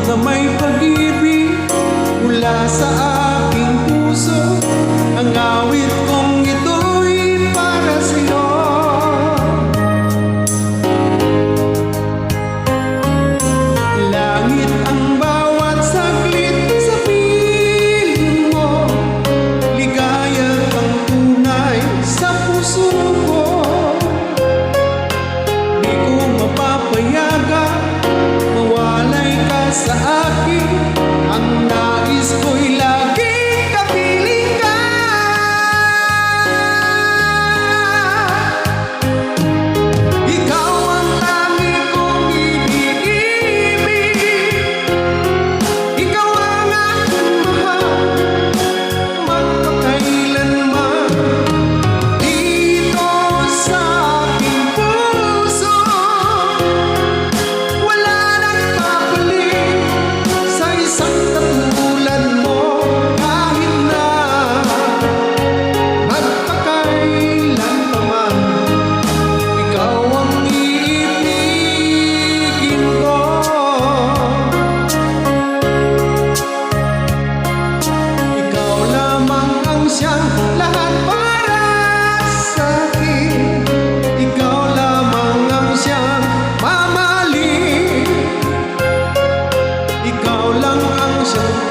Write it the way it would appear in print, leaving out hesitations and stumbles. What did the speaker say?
mga may pag-ibig mula sa aking puso. Ang awit kong ito'y para sa'yo. Langit ang bawat saglit sa piling mo, ligaya kang tunay sa puso ko. Di ko mapapayagan mawalay ka sa akin. Ang nais ko'y laging kapiling ka. Ikaw ang lagi kong ibig-ibig. Ikaw ang aking mahal, magpakailanman. Dito sa aking puso, wala nang papalit sa isang katulad mo. Kahit na magpakailan pa man, ikaw ang iibigin ko. Ikaw lamang ang siyang lahat para sa akin. Ikaw lamang ang siyang mamahalin. Ikaw lang ang siyang